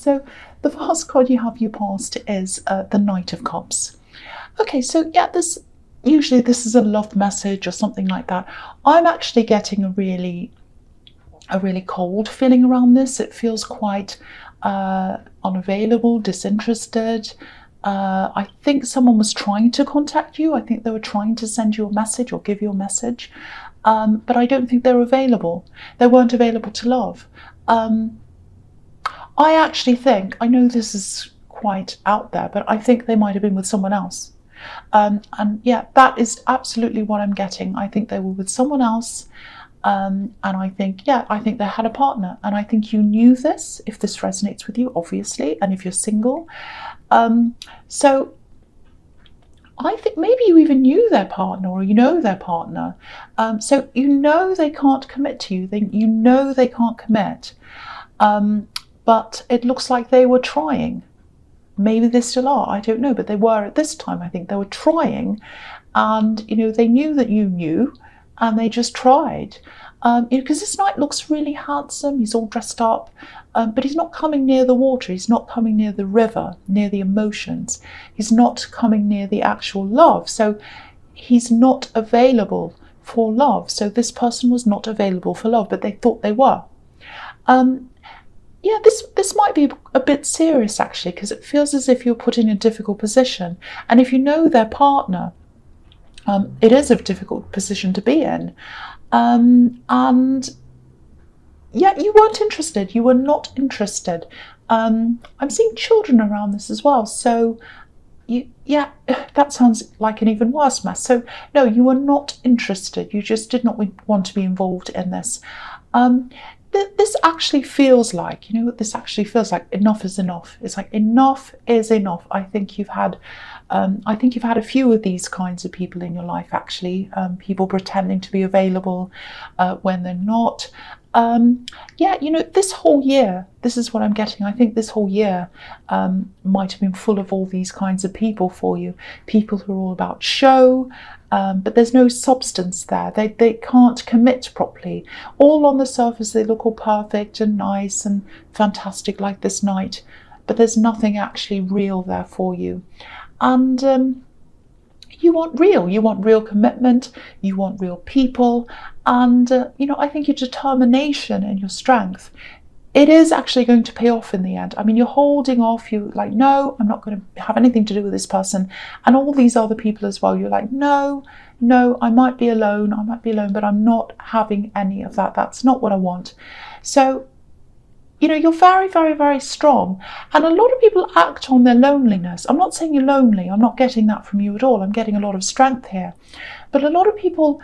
So the first card you have for your past is the Knight of Cups. Okay, so yeah, usually this is a love message or something like that. I'm actually getting a really cold feeling around this. It feels quite unavailable, disinterested. I think someone was trying to contact you. I think they were trying to send you a message or give you a message, but I don't think they're available. They weren't available to love. I actually think, I know this is quite out there, but I think they might have been with someone else. And yeah, that is absolutely what I'm getting. I think they were with someone else. And I think, yeah, I think they had a partner. And I think you knew this, if this resonates with you, obviously, and if you're single. So I think maybe you even knew their partner, or you know their partner. So you know they can't commit to you. You know they can't commit. But it looks like they were trying. Maybe they still are, I don't know, but they were at this time. I think they were trying, and they knew that you knew, and they just tried. Because this knight looks really handsome. He's all dressed up, but he's not coming near the water. He's not coming near the river, near the emotions. He's not coming near the actual love. So he's not available for love. So this person was not available for love, but they thought they were. Yeah, this might be a bit serious, actually, because it feels as if you're put in a difficult position. And if you know their partner, it is a difficult position to be in. And yeah, you weren't interested. You were not interested. I'm seeing children around this as well. So yeah, that sounds like an even worse mess. So no, you were not interested. You just did not want to be involved in this. This actually feels like, this actually feels like enough is enough. It's like enough is enough. I think you've had a few of these kinds of people in your life, actually. People pretending to be available when they're not. Yeah, this whole year, this is what I'm getting. I think this whole year might have been full of all these kinds of people for you. People who are all about show, but there's no substance there. They can't commit properly. All on the surface, they look all perfect and nice and fantastic like this knight, but there's nothing actually real there for you. And you want real commitment, you want real people, and I think your determination and your strength, it is actually going to pay off in the end. I mean, you're holding off, you're like, no, I'm not going to have anything to do with this person, and all these other people as well. You're like, no, I might be alone, but I'm not having any of that. That's not what I want. So you're very, very, very strong. And a lot of people act on their loneliness. I'm not saying you're lonely. I'm not getting that from you at all. I'm getting a lot of strength here. But a lot of people,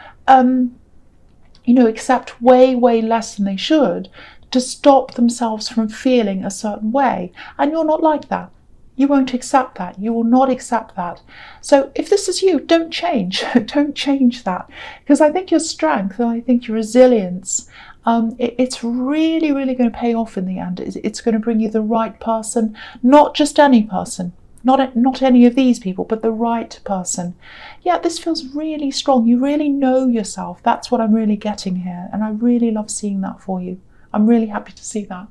accept way, way less than they should to stop themselves from feeling a certain way. And you're not like that. You won't accept that. You will not accept that. So if this is you, don't change. Don't change that. Because I think your strength and I think your resilience, it's really, really going to pay off in the end. It's going to bring you the right person, not just any person, not any of these people, but the right person. Yeah, this feels really strong. You really know yourself. That's what I'm really getting here. And I really love seeing that for you. I'm really happy to see that.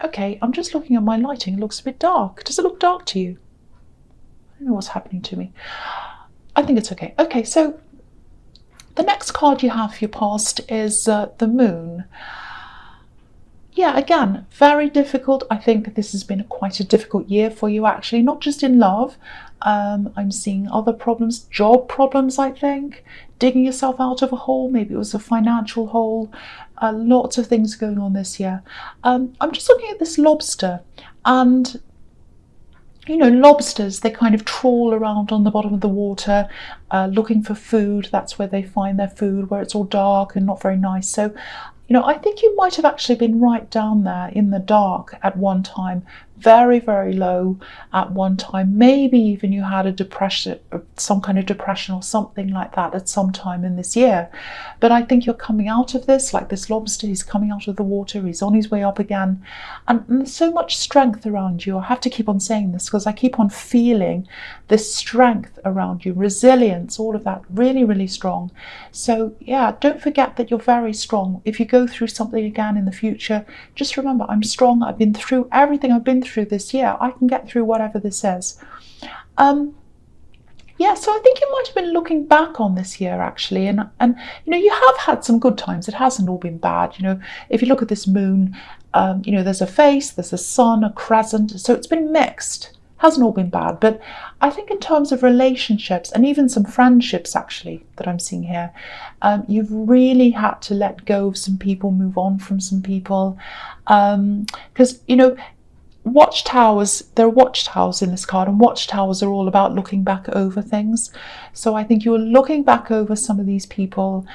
Okay, I'm just looking at my lighting. It looks a bit dark. Does it look dark to you? I don't know what's happening to me. I think it's okay. Okay, so the next card you have for your past is the Moon. Yeah, again, very difficult. I think this has been quite a difficult year for you, actually, not just in love. I'm seeing other problems, job problems, I think, digging yourself out of a hole. Maybe it was a financial hole. Lots of things going on this year. I'm just looking at this lobster, and lobsters, they kind of trawl around on the bottom of the water looking for food. That's where they find their food, where it's all dark and not very nice. So I think you might have actually been right down there in the dark at one time, very, very low at one time. Maybe even you had a depression, some kind of depression or something like that at some time in this year. But I think you're coming out of this, like this lobster, he's coming out of the water, he's on his way up again. And there's so much strength around you. I have to keep on saying this because I keep on feeling this strength around you, resilience, all of that, really, really strong. So yeah, don't forget that you're very strong. If you go through something again in the future, just remember, I'm strong. I've been through everything I've been through this year. I can get through whatever this is. Yeah, so I think you might have been looking back on this year actually, and you know, you have had some good times. It hasn't all been bad. You know, if you look at this moon, you know, there's a face, there's a sun, a crescent, so it's been mixed. Hasn't all been bad, but I think in terms of relationships and even some friendships actually that I'm seeing here, you've really had to let go of some people, move on from some people, because you know, watchtowers, there are watchtowers in this card, and watchtowers are all about looking back over things. So I think you were looking back over some of these people,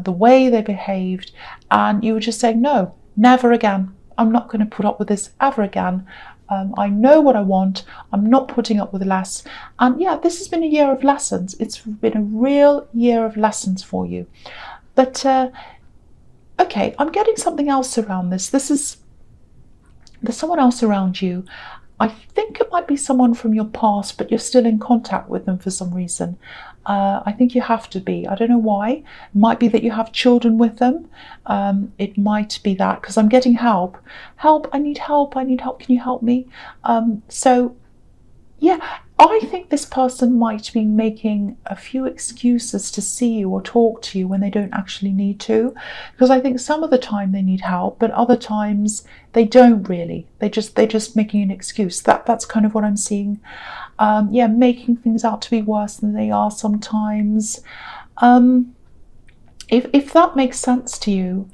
the way they behaved, and you were just saying, no, never again. I'm not going to put up with this ever again. I know what I want. I'm not putting up with less. And yeah, this has been a year of lessons. It's been a real year of lessons for you. But okay, I'm getting something else around this. There's someone else around you. I think it might be someone from your past, but you're still in contact with them for some reason. I think you have to be. I don't know why. It might be that you have children with them. It might be that, because I'm getting help. Help, I need help, I need help, can you help me? So, yeah, I think this person might be making a few excuses to see you or talk to you when they don't actually need to. Because I think some of the time they need help, but other times they don't really. They're just making an excuse. That's kind of what I'm seeing. Yeah, making things out to be worse than they are sometimes. If that makes sense to you,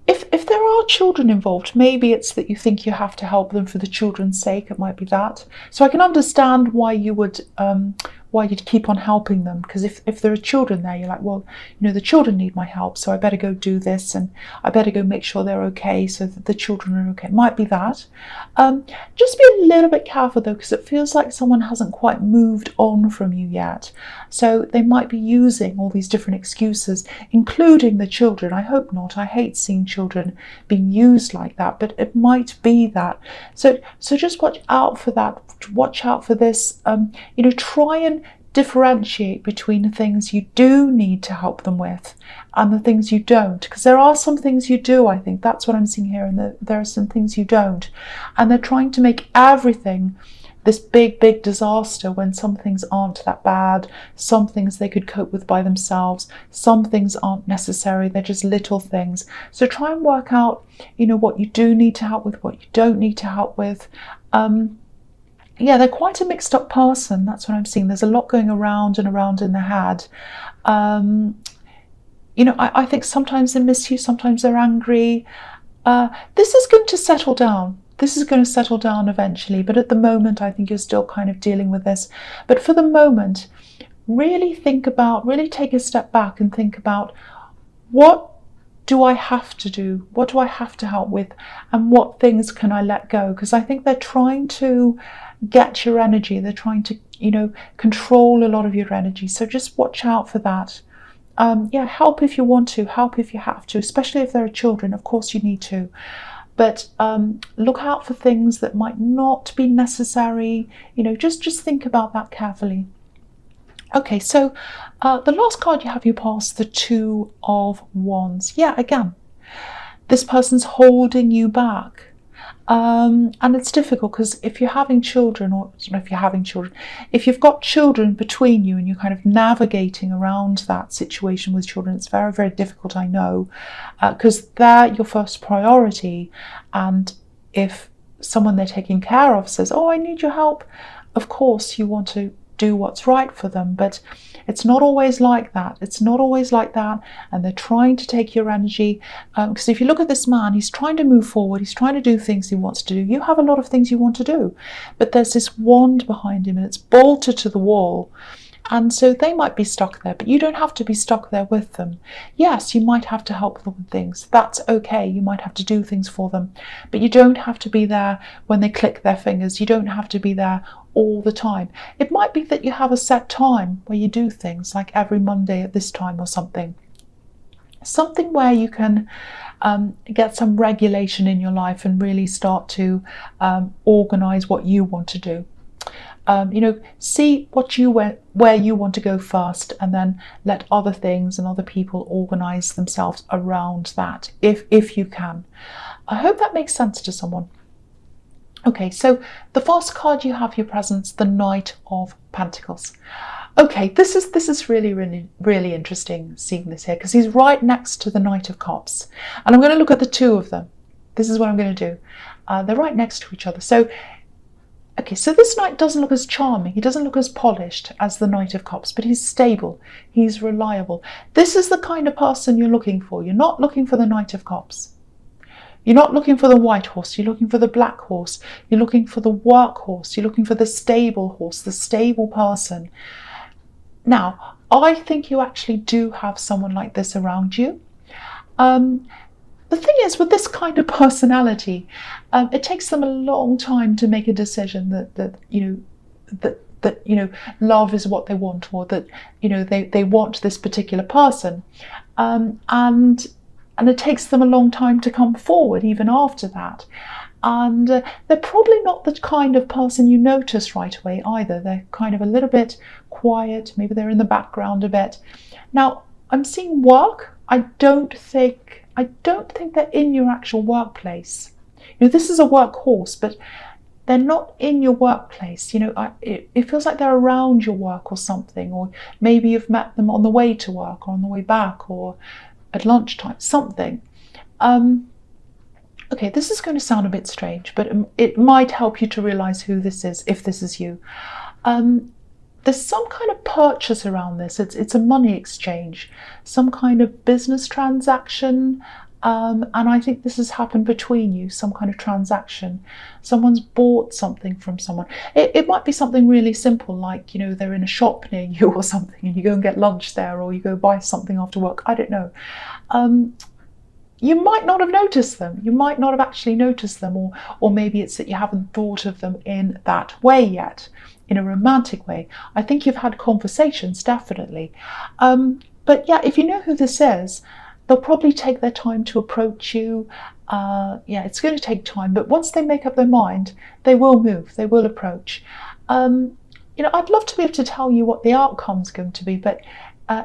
if there are children involved, maybe it's that you think you have to help them for the children's sake. It might be that. So I can understand why you would why you'd keep on helping them, because if there are children there, you're like, well, you know, the children need my help, so I better go do this, and I better go make sure they're okay so that the children are okay. It might be that. Just be a little bit careful though, because it feels like someone hasn't quite moved on from you yet. So they might be using all these different excuses, including the children. I hope not. I hate seeing children being used like that, but it might be that. So just watch out for that. Watch out for this. You know, try and differentiate between the things you do need to help them with and the things you don't, because there are some things you do. I think that's what I'm seeing here, and there are some things you don't, and they're trying to make everything this big disaster when some things aren't that bad. Some things they could cope with by themselves, some things aren't necessary, they're just little things. So try and work out, you know, what you do need to help with, what you don't need to help with. Yeah, they're quite a mixed up person. That's what I'm seeing. There's a lot going around and around in their head. You know, I think sometimes they miss you, sometimes they're angry. This is going to settle down. This is going to settle down eventually. But at the moment, I think you're still kind of dealing with this. But for the moment, really think about, really take a step back and think about, what do I have to do? What do I have to help with? And what things can I let go? Because I think they're trying to get your energy. They're trying to, you know, control a lot of your energy. So just watch out for that. Yeah, help if you want to, help if you have to, especially if there are children. Of course you need to. But look out for things that might not be necessary. You know, just think about that carefully. Okay, so the last card you have, you pass the Two of Wands. Yeah, again, this person's holding you back. And it's difficult because if you're having children, or if you've got children between you and you're kind of navigating around that situation with children, it's very, very difficult, I know, because they're your first priority. And if someone they're taking care of says, oh, I need your help, of course you want to do what's right for them, but it's not always like that. It's not always like that, and they're trying to take your energy, because if you look at this man, he's trying to move forward, he's trying to do things he wants to do. You have a lot of things you want to do, but there's this wand behind him and it's bolted to the wall, And so they might be stuck there, but you don't have to be stuck there with them. Yes, you might have to help them with things. That's okay. You might have to do things for them, but you don't have to be there when they click their fingers. You don't have to be there all the time. It might be that you have a set time where you do things, like every Monday at this time or something. Something where you can get some regulation in your life and really start to organize what you want to do. See where you want to go first, and then let other things and other people organize themselves around that, if you can. I hope that makes sense to someone. Okay, so the first card you have, your presence, the Knight of Pentacles. Okay, this is really interesting seeing this here, because he's right next to the Knight of Cups, and I'm going to look at the two of them. This is what I'm going to do. They're right next to each other. So okay, so this knight doesn't look as charming, he doesn't look as polished as the Knight of Cups, but he's stable, he's reliable. This is the kind of person you're looking for. You're not looking for the Knight of Cups. You're not looking for the white horse, you're looking for the black horse. You're looking for the work horse, you're looking for the stable horse, the stable person. Now, I think you actually do have someone like this around you. The thing is, with this kind of personality, it takes them a long time to make a decision that love is what they want, or that they want this particular person, and it takes them a long time to come forward even after that. And they're probably not the kind of person you notice right away either. They're kind of a little bit quiet, maybe they're in the background a bit. Now, I'm seeing work. I don't think they're in your actual workplace. This is a work horse, but they're not in your workplace. It feels like they're around your work or something, or maybe you've met them on the way to work or on the way back or at lunchtime, something. Okay, this is going to sound a bit strange, but it might help you to realize who this is, if this is you. There's some kind of purchase around this. It's a money exchange, some kind of business transaction, and I think this has happened between you, some kind of transaction. Someone's bought something from someone. It might be something really simple, like they're in a shop near you or something, and you go and get lunch there, or you go buy something after work. I don't know. You might not have noticed them. You might not have actually noticed them, or maybe it's that you haven't thought of them in that way yet, in a romantic way. I think you've had conversations, definitely. But yeah, if you know who this is, they'll probably take their time to approach you. Yeah, it's going to take time, but once they make up their mind, they will move, they will approach. I'd love to be able to tell you what the outcome's going to be, but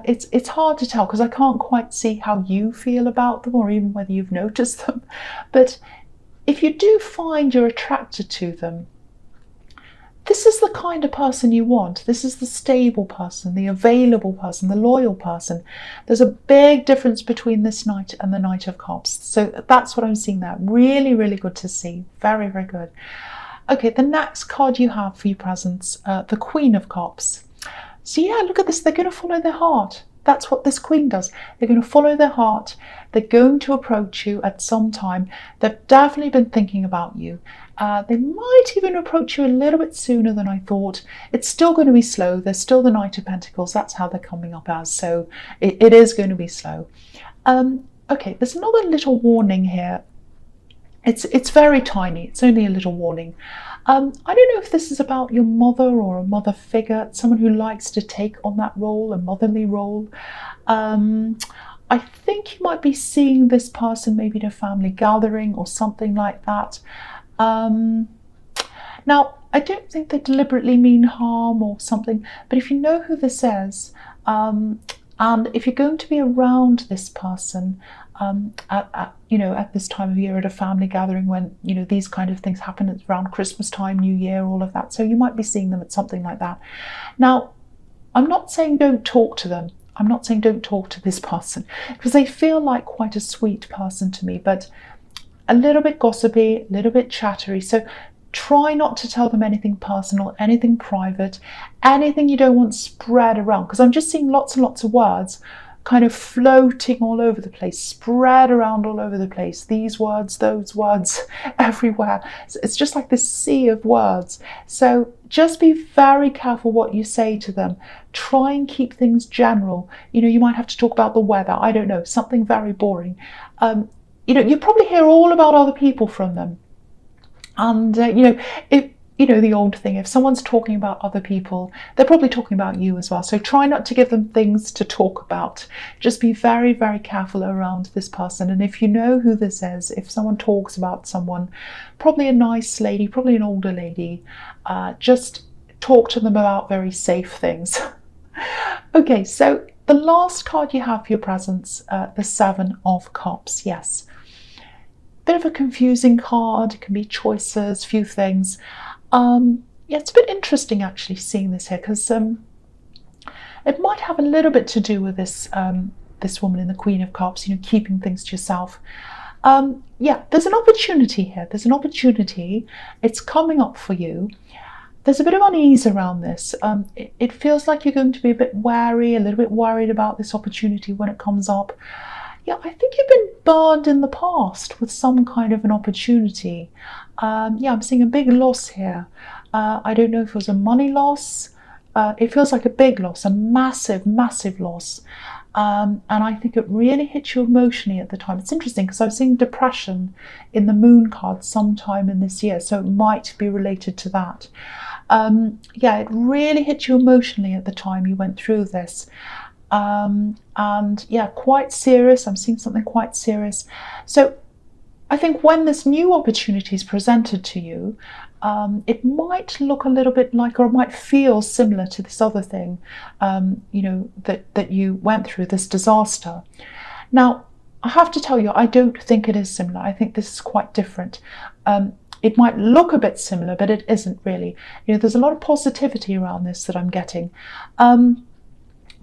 it's hard to tell because I can't quite see how you feel about them, or even whether you've noticed them. But if you do find you're attracted to them, this is the kind of person you want. This is the stable person, the available person, the loyal person. There's a big difference between this knight and the Knight of Cups. So that's what I'm seeing there. Really, really good to see. Very, very good. Okay, the next card you have for your presence, the Queen of Cups. So yeah, look at this. They're going to follow their heart. That's what this Queen does. They're going to follow their heart. They're going to approach you at some time. They've definitely been thinking about you. They might even approach you a little bit sooner than I thought. It's still going to be slow. There's still the Knight of Pentacles. That's how they're coming up as. So it is going to be slow. Okay, there's another little warning here. It's very tiny. It's only a little warning. I don't know if this is about your mother or a mother figure, someone who likes to take on that role, a motherly role. I think you might be seeing this person maybe in a family gathering or something like that. Now, I don't think they deliberately mean harm or something, but if you know who this is, and if you're going to be around this person at this time of year at a family gathering, when these kind of things happen, it's around Christmas time, New Year, all of that, so you might be seeing them at something like that. Now, I'm not saying don't talk to them. I'm not saying don't talk to this person, because they feel like quite a sweet person to me, but a little bit gossipy, a little bit chattery. So try not to tell them anything personal, anything private, anything you don't want spread around, because I'm just seeing lots and lots of words kind of floating all over the place, spread around all over the place. These words, those words, everywhere. So it's just like this sea of words. So just be very careful what you say to them. Try and keep things general. You know, you might have to talk about the weather. I don't know, something very boring. You know, you probably hear all about other people from them. And, you know, if, you know, the old thing, if someone's talking about other people, they're probably talking about you as well. So try not to give them things to talk about. Just be very, very careful around this person. And if you know who this is, if someone talks about someone, probably a nice lady, probably an older lady, just talk to them about very safe things. Okay, so the last card you have for your presents, the Seven of Cups. Yes. Bit of a confusing card. It can be choices, few things. Yeah, it's a bit interesting actually seeing this here, because it might have a little bit to do with this this woman in the Queen of Cups, you know, keeping things to yourself. Yeah, there's an opportunity here. There's an opportunity. It's coming up for you. There's a bit of unease around this. It feels like you're going to be a bit wary, a little bit worried about this opportunity when it comes up. Yeah, I think you've been burned in the past with some kind of an opportunity. Yeah, I'm seeing a big loss here. I don't know if it was a money loss. It feels like a big loss, a massive, massive loss. And I think it really hit you emotionally at the time. It's interesting because I was seeing depression in the Moon card sometime in this year, so it might be related to that. Yeah, it really hit you emotionally at the time you went through this. And yeah, quite serious. I'm seeing something quite serious. So I think when this new opportunity is presented to you, it might look a little bit like, or it might feel similar to this other thing, you know, that you went through, this disaster. Now, I have to tell you, I don't think it is similar. I think this is quite different. It might look a bit similar, but it isn't really. You know, there's a lot of positivity around this that I'm getting.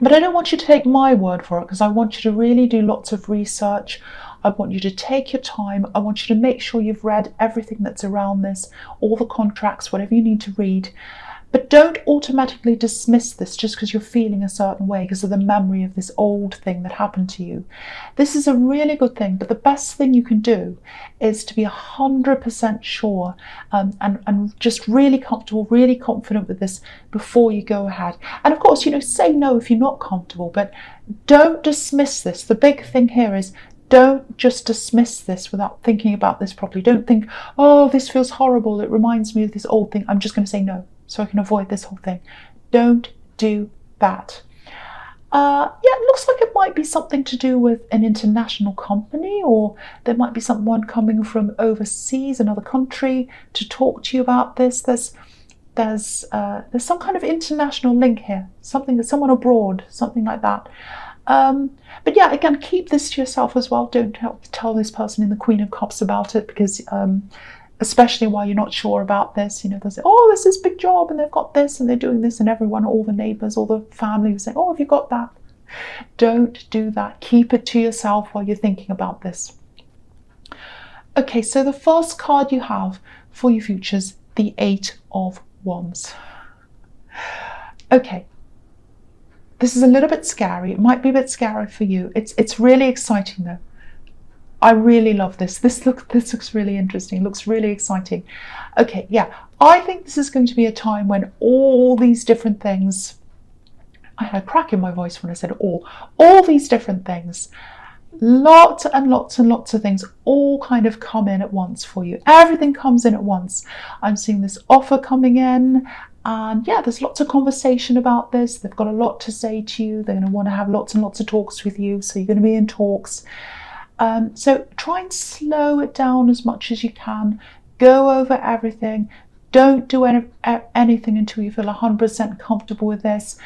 But I don't want you to take my word for it, because I want you to really do lots of research. I want you to take your time. I want you to make sure you've read everything that's around this, all the contracts, whatever you need to read. But don't automatically dismiss this just because you're feeling a certain way because of the memory of this old thing that happened to you. This is a really good thing, but the best thing you can do is to be 100% sure and just really comfortable, really confident with this before you go ahead. And of course, you know, say no if you're not comfortable, but don't dismiss this. The big thing here is don't just dismiss this without thinking about this properly. Don't think, oh, this feels horrible. It reminds me of this old thing. I'm just going to say no, so I can avoid this whole thing. Don't do that. Yeah, it looks like it might be something to do with an international company, or there might be someone coming from overseas, another country, to talk to you about this. There's some kind of international link here, something that someone abroad, something like that. But yeah, again, keep this to yourself as well. Don't tell this person in the Queen of Cups about it, because especially while you're not sure about this, you know, they'll say, oh, this is a big job and they've got this and they're doing this, and everyone, all the neighbours, all the family will say, oh, have you got that? Don't do that. Keep it to yourself while you're thinking about this. Okay, so the first card you have for your futures, the Eight of Wands. Okay. This is a little bit scary. It might be a bit scary for you. It's really exciting though. I really love this. This looks really interesting. It looks really exciting. Okay, yeah. I think this is going to be a time when all these different things, I had a crack in my voice when I said all these different things, lots and lots and lots of things all kind of come in at once for you. Everything comes in at once. I'm seeing this offer coming in. And yeah, there's lots of conversation about this. They've got a lot to say to you. They're going to want to have lots and lots of talks with you. So you're going to be in talks. So try and slow it down as much as you can. Go over everything. Don't do anything until you feel 100% comfortable with this,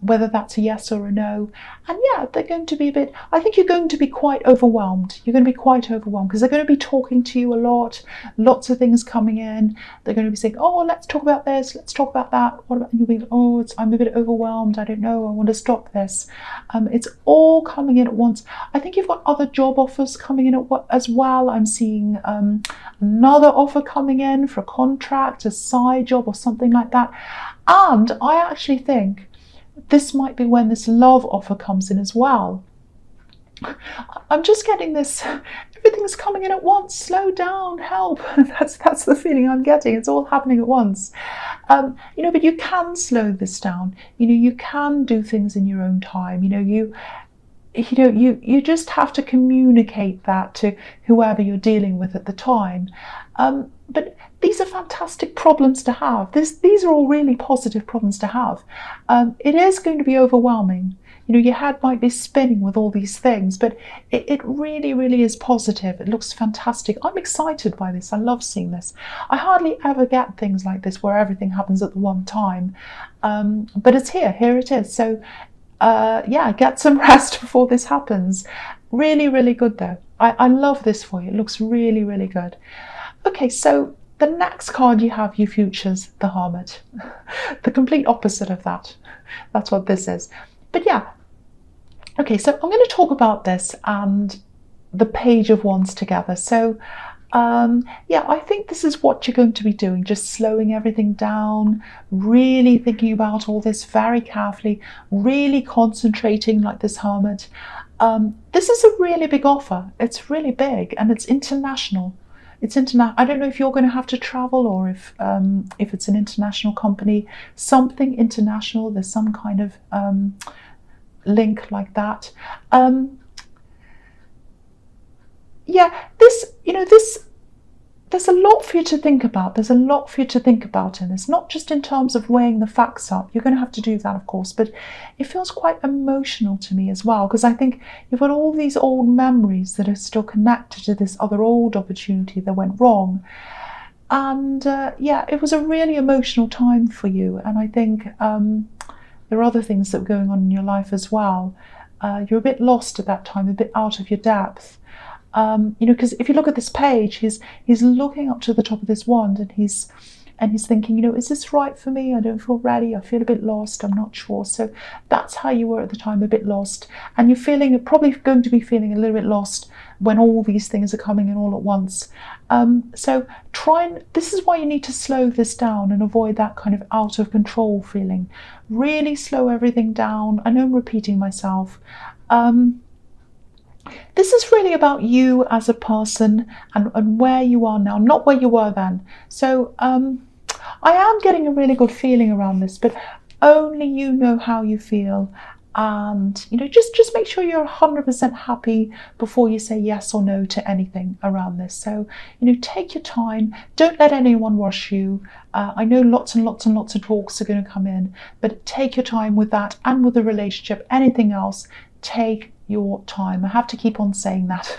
whether that's a yes or a no. And yeah, they're going to be a bit, I think you're going to be quite overwhelmed. You're going to be quite overwhelmed because they're going to be talking to you a lot, lots of things coming in. They're going to be saying, oh, let's talk about this, let's talk about that. What about, and you'll be like, oh, I'm a bit overwhelmed. I don't know. I want to stop this. It's all coming in at once. I think you've got other job offers coming in as well. I'm seeing another offer coming in for a contract, a side job or something like that. And I actually think this might be when this love offer comes in as well. I'm just getting this, everything's coming in at once. Slow down, help. That's the feeling I'm getting. It's all happening at once. But you can slow this down. You can do things in your own time. You just have to communicate that to whoever you're dealing with at the time. But these are fantastic problems to have. These are all really positive problems to have. It is going to be overwhelming. Your head might be spinning with all these things, but it really, really is positive. It looks fantastic. I'm excited by this. I love seeing this. I hardly ever get things like this where everything happens at the one time. But it's here. Here it is. So get some rest before this happens. Really, really good though. I love this for you. It looks really, really good. Okay, so the next card you have, you futures, the Hermit. The complete opposite of that. That's what this is. But yeah. Okay, so I'm going to talk about this and the Page of Wands together. So I think this is what you're going to be doing, just slowing everything down, really thinking about all this very carefully, really concentrating like this Hermit. This is a really big offer. It's really big and it's international. I don't know if you're going to have to travel or if it's an international company, something international. There's some kind of link like that. There's a lot for you to think about. There's a lot for you to think about in this, not just in terms of weighing the facts up. You're going to have to do that, of course, but it feels quite emotional to me as well, because I think you've got all these old memories that are still connected to this other old opportunity that went wrong. And it was a really emotional time for you. And I think there are other things that were going on in your life as well. You're a bit lost at that time, a bit out of your depth. Because if you look at this page, he's looking up to the top of this wand and he's thinking, is this right for me? I don't feel ready. I feel a bit lost. I'm not sure. So that's how you were at the time, a bit lost. And you're probably going to be feeling a little bit lost when all these things are coming in all at once. This is why you need to slow this down and avoid that kind of out of control feeling. Really slow everything down. I know I'm repeating myself. This is really about you as a person and where you are now, not where you were then. So I am getting a really good feeling around this, but only you know how you feel. And just make sure you're 100% happy before you say yes or no to anything around this. So take your time. Don't let anyone rush you. I know lots and lots and lots of talks are going to come in, but take your time with that and with the relationship. Anything else, take your time. I have to keep on saying that